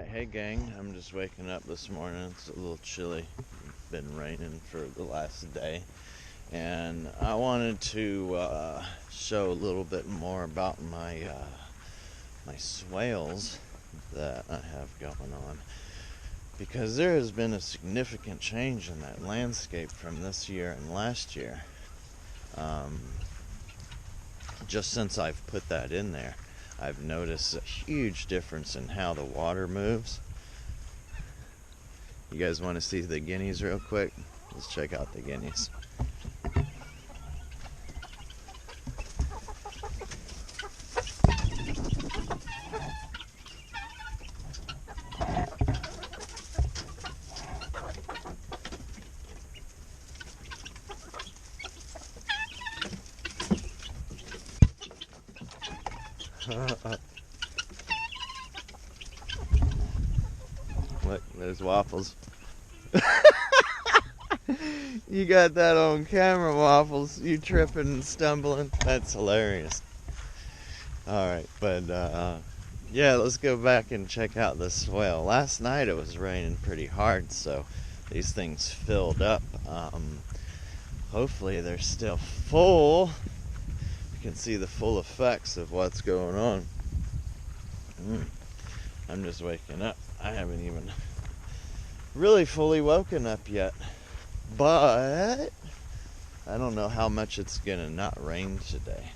Hey gang, I'm just waking up this morning. It's a little chilly. It's been raining for the last day. And I wanted to show a little bit more about my swales that I have going on. Because there has been a significant change in that landscape from this year and last year. Just since I've put that in there, I've noticed a huge difference in how the water moves. You guys want to see the guineas real quick? Let's check out the guineas. Look, there's Waffles. You got that on camera, Waffles. You tripping and stumbling. That's hilarious. Alright, but yeah, let's go back and check out the swale. Last night it was raining pretty hard, so these things filled up. Hopefully they're still full. You can see the full effects of what's going on. I'm just waking up. I haven't even really fully woken up yet, but I don't know how much it's gonna not rain today,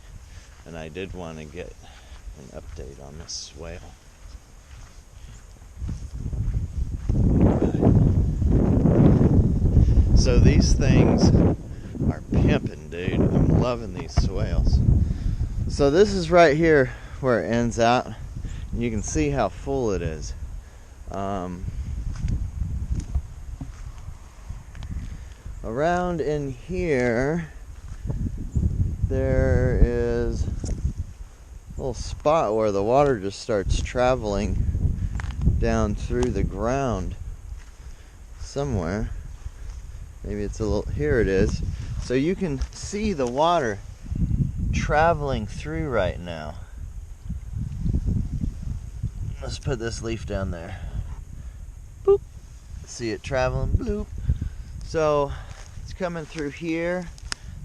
and I did want to get an update on this swale. So these things are pimping, dude. I'm loving these swales. So this is right here where it ends out. You can see how full it is. Around in here, there is a little spot where the water just starts traveling down through the ground somewhere. Maybe it's a little, here it is. So you can see the water traveling through right now. Let's put this leaf down there. Boop. See it traveling, bloop. So it's coming through here.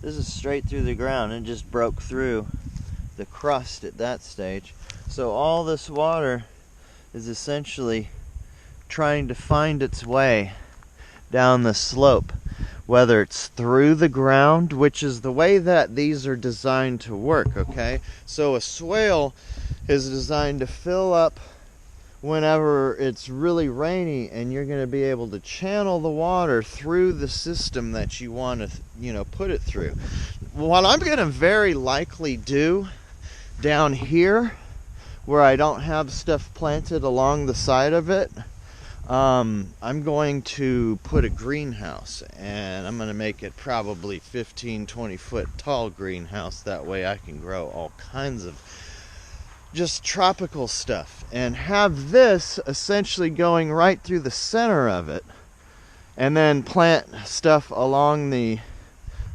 This is straight through the ground. It just broke through the crust at that stage. So all this water is essentially trying to find its way down the slope, whether it's through the ground, which is the way that these are designed to work, okay? So a swale is designed to fill up whenever it's really rainy, and you're going to be able to channel the water through the system that you want to, put it through. What I'm going to very likely do down here, where I don't have stuff planted along the side of it, I'm going to put a greenhouse, and I'm going to make it probably 15-20 foot tall greenhouse. That way I can grow all kinds of just tropical stuff, and have this essentially going right through the center of it, and then plant stuff along the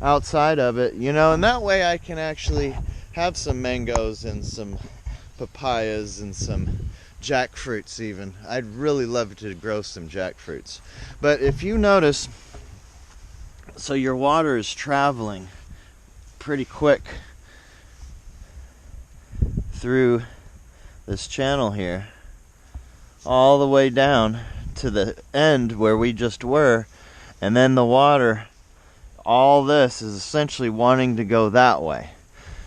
outside of it, and that way I can actually have some mangoes and some papayas and some jackfruits even. I'd really love to grow some jackfruits. But if you notice, so your water is traveling pretty quick through this channel here, all the way down to the end where we just were, and then the water, all this is essentially wanting to go that way.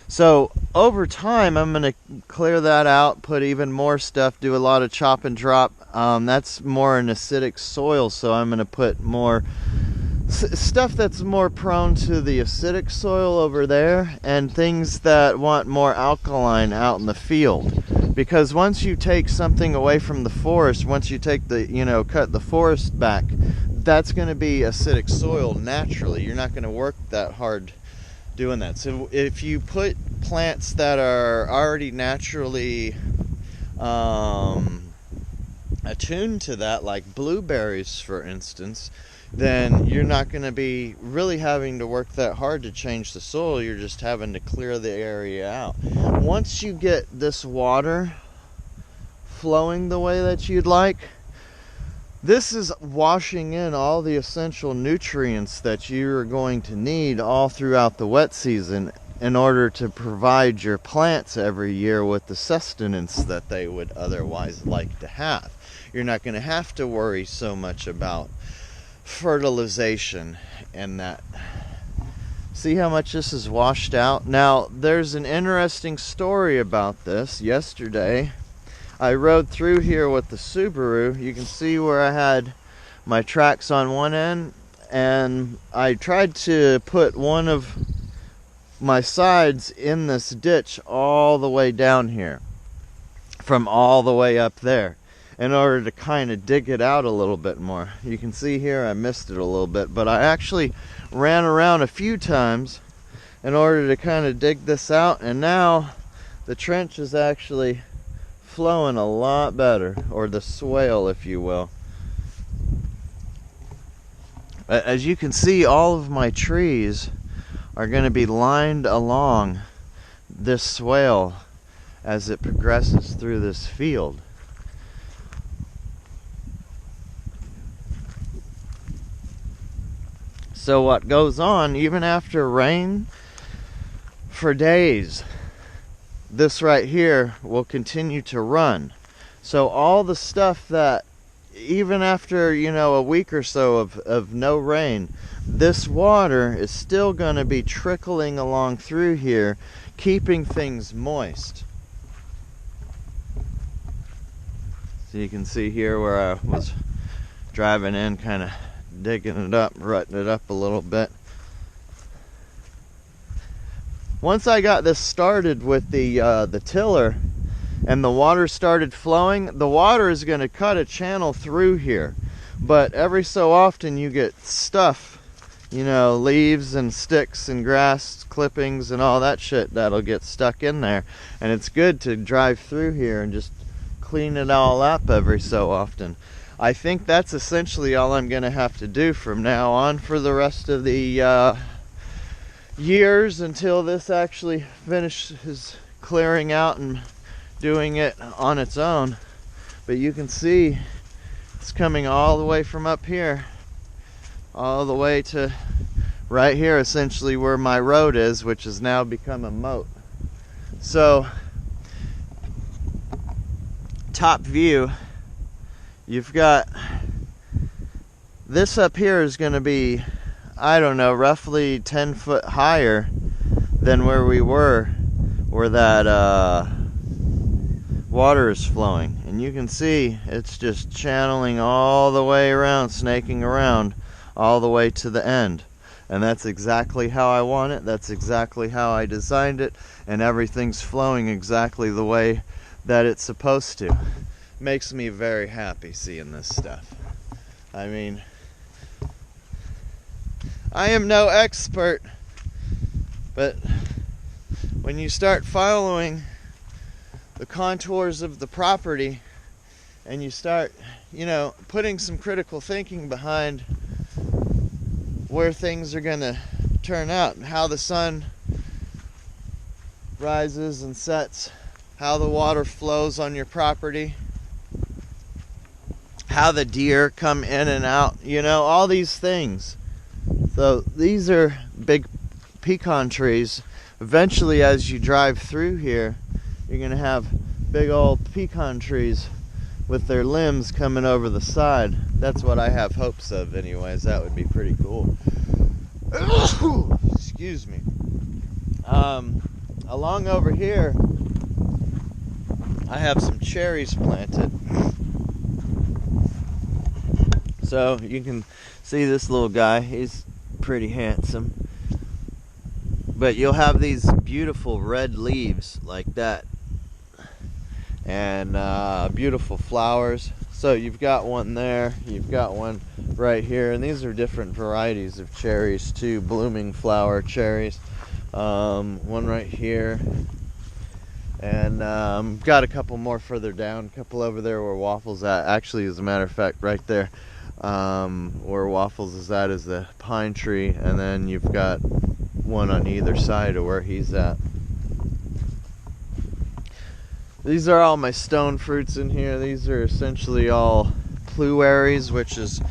So over time I'm going to clear that out, put even more stuff, do a lot of chop and drop. That's more an acidic soil, so I'm going to put more stuff that's more prone to the acidic soil over there, and things that want more alkaline out in the field. Because once you take something away from the forest, once you take the, cut the forest back, that's going to be acidic soil naturally. You're not going to work that hard doing that. So if you put plants that are already naturally attuned to that, like blueberries for instance, then you're not going to be really having to work that hard to change the soil. You're just having to clear the area out. Once you get this water flowing the way that you'd like, this is washing in all the essential nutrients that you're going to need all throughout the wet season in order to provide your plants every year with the sustenance that they would otherwise like to have. You're not going to have to worry so much about fertilization and that. See how much this is washed out? Now, there's an interesting story about this. Yesterday, I rode through here with the Subaru. You can see where I had my tracks on one end, and I tried to put one of my sides in this ditch all the way down here, from all the way up there, in order to kind of dig it out a little bit more. You can see here I missed it a little bit, but I actually ran around a few times in order to kind of dig this out, and now the trench is actually flowing a lot better, or the swale, if you will. As you can see, all of my trees are going to be lined along this swale as it progresses through this field. So what goes on, even after rain for days, this right here will continue to run. So all the stuff that, even after, a week or so of no rain, this water is still going to be trickling along through here, keeping things moist. So you can see here where I was driving in, kind of digging it up, rutting it up a little bit. Once I got this started with the tiller and the water started flowing, the water is going to cut a channel through here. But every so often you get stuff, leaves and sticks and grass clippings and all that shit that'll get stuck in there. And it's good to drive through here and just clean it all up every so often. I think that's essentially all I'm going to have to do from now on for the rest of the years, until this actually finishes clearing out and doing it on its own. But you can see it's coming all the way from up here all the way to right here, essentially where my road is, which has now become a moat. So top view, you've got this up here is going to be, I don't know, roughly 10 foot higher than where we were, where that water is flowing. And you can see it's just channeling all the way around, snaking around all the way to the end. And that's exactly how I want it. That's exactly how I designed it. And everything's flowing exactly the way that it's supposed to. Makes me very happy seeing this stuff. I mean, I am no expert, but when you start following the contours of the property and you start, putting some critical thinking behind where things are going to turn out and how the sun rises and sets, how the water flows on your property, how the deer come in and out, all these things. So these are big pecan trees. Eventually, as you drive through here, you're going to have big old pecan trees with their limbs coming over the side. That's what I have hopes of anyways. That would be pretty cool. Excuse me. Along over here, I have some cherries planted. So you can see this little guy. He's pretty handsome. But you'll have these beautiful red leaves like that. And beautiful flowers. So you've got one there, you've got one right here, and these are different varieties of cherries too, blooming flower cherries. One right here, and got a couple more further down, a couple over there where Waffles at. Actually, as a matter of fact, right there where Waffles is at is the pine tree, and then you've got one on either side of where he's at. These are all my stone fruits in here. These are essentially all pluaries, which is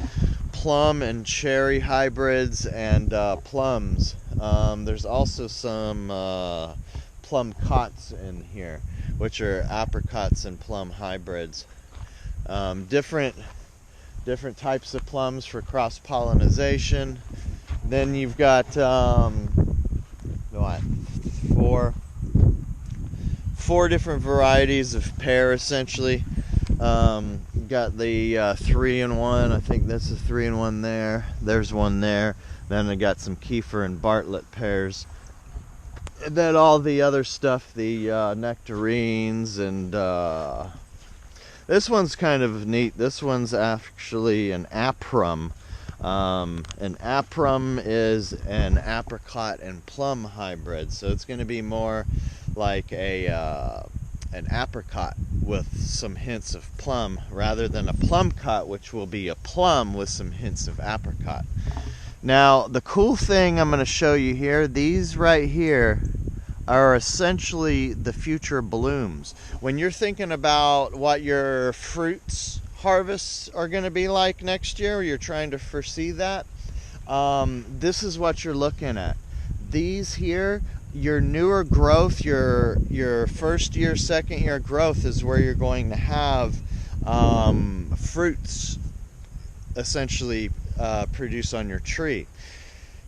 plum and cherry hybrids, and plums. There's also some plum cots in here, which are apricots and plum hybrids. Different types of plums for cross-pollination. Then you've got four different varieties of pear, essentially. Got the 3-in-1. I think that's a 3-in-1 there. There's one there. Then I got some Kiefer and Bartlett pears. And then all the other stuff, the nectarines, and this one's kind of neat. This one's actually an aprum. An aprum is an apricot and plum hybrid, so it's going to be more like an apricot with some hints of plum, rather than a plumcot, which will be a plum with some hints of apricot. Now, the cool thing I'm going to show you here, these right here are essentially the future blooms. When you're thinking about what your fruits harvests are going to be like next year, or you're trying to foresee that, this is what you're looking at. These here, your newer growth, your first year, second year growth is where you're going to have fruits essentially produce on your tree.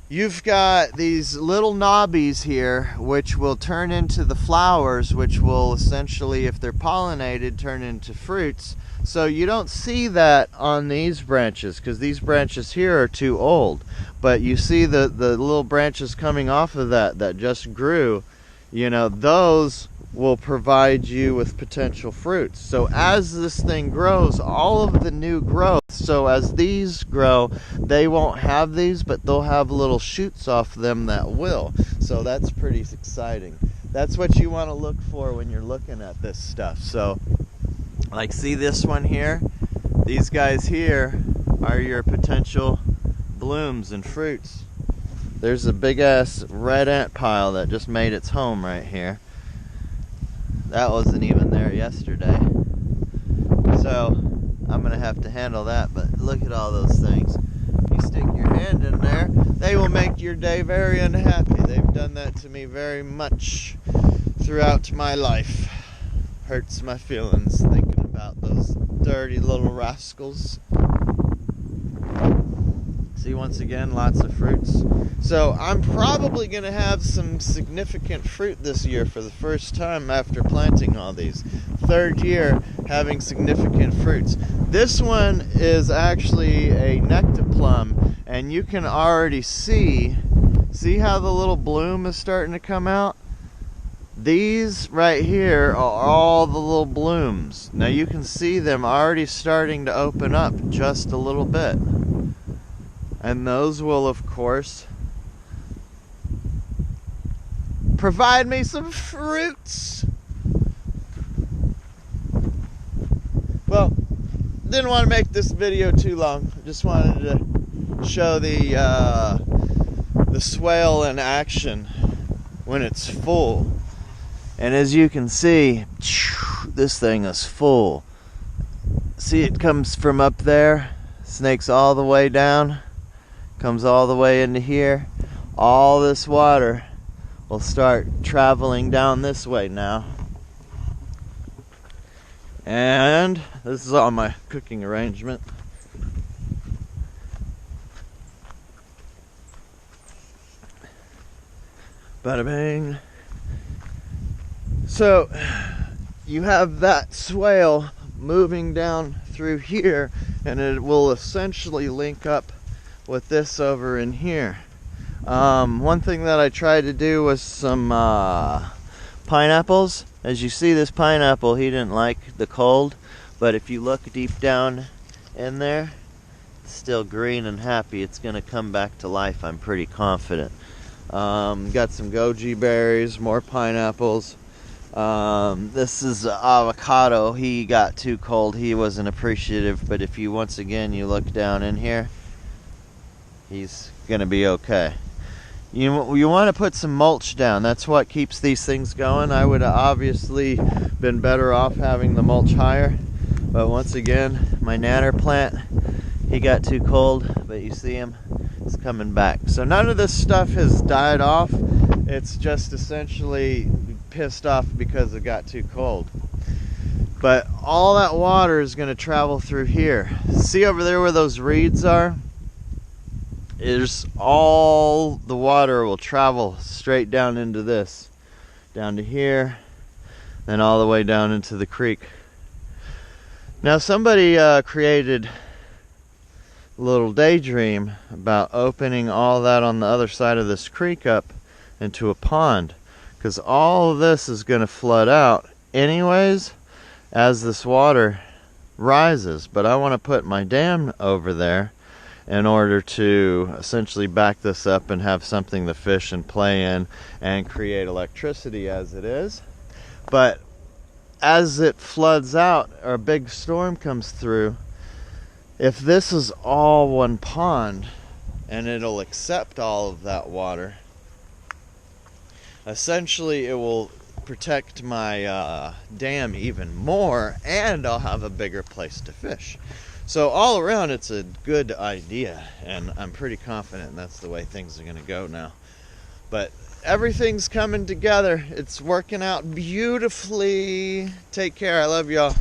You've got these little knobbies here, which will turn into the flowers, which will essentially, if they're pollinated, turn into fruits. So you don't see that on these branches, because these branches here are too old. But you see the little branches coming off of that just grew, you know, those will provide you with potential fruits. So as this thing grows, all of the new growth, so as these grow, they won't have these, but they'll have little shoots off them that will. So that's pretty exciting. That's what you want to look for when you're looking at this stuff. So, like, see this one here? These guys here are your potential blooms and fruits. There's a big ass red ant pile that just made its home right here. That wasn't even there yesterday. So I'm gonna have to handle that, but look at all those things. You stick your hand in there, they will make your day very unhappy. They've done that to me very much throughout my life. Hurts my feelings thinking about those dirty little rascals. See, once again, lots of fruits. So I'm probably going to have some significant fruit this year for the first time after planting all these. Third year having significant fruits. This one is actually a nectaplum, and you can already see how the little bloom is starting to come out? These right here are all the little blooms. Now you can see them already starting to open up just a little bit. And those will, of course, provide me some fruits. Well, didn't want to make this video too long. Just wanted to show the swale in action when it's full. And as you can see, this thing is full. See, it comes from up there, snakes all the way down, comes all the way into here. All this water will start traveling down this way now. And this is all my cooking arrangement. Bada bang. So you have that swale moving down through here, and it will essentially link up with this over in here. One thing that I tried to do was some pineapples. As you see, this pineapple, he didn't like the cold, but if you look deep down in there, it's still green and happy. It's gonna come back to life, I'm pretty confident. Got some goji berries, more pineapples. This is avocado. He got too cold, he wasn't appreciative, but if you you look down in here, he's gonna be okay. You want to put some mulch down. That's what keeps these things going. I would have obviously been better off having the mulch higher, but once again, my nanner plant, he got too cold, but you see him, it's coming back. So none of this stuff has died off. It's just essentially pissed off because it got too cold. But all that water is going to travel through here. See over there where those reeds are? Is all the water will travel straight down into this, down to here, then all the way down into the creek. Now somebody created a little daydream about opening all that on the other side of this creek up into a pond, because all of this is going to flood out anyways as this water rises. But I want to put my dam over there in order to essentially back this up and have something to fish and play in and create electricity as it is. But as it floods out or a big storm comes through, if this is all one pond and it'll accept all of that water, essentially it will protect my dam even more, and I'll have a bigger place to fish. So all around, it's a good idea, and I'm pretty confident that's the way things are going to go now. But everything's coming together. It's working out beautifully. Take care. I love y'all.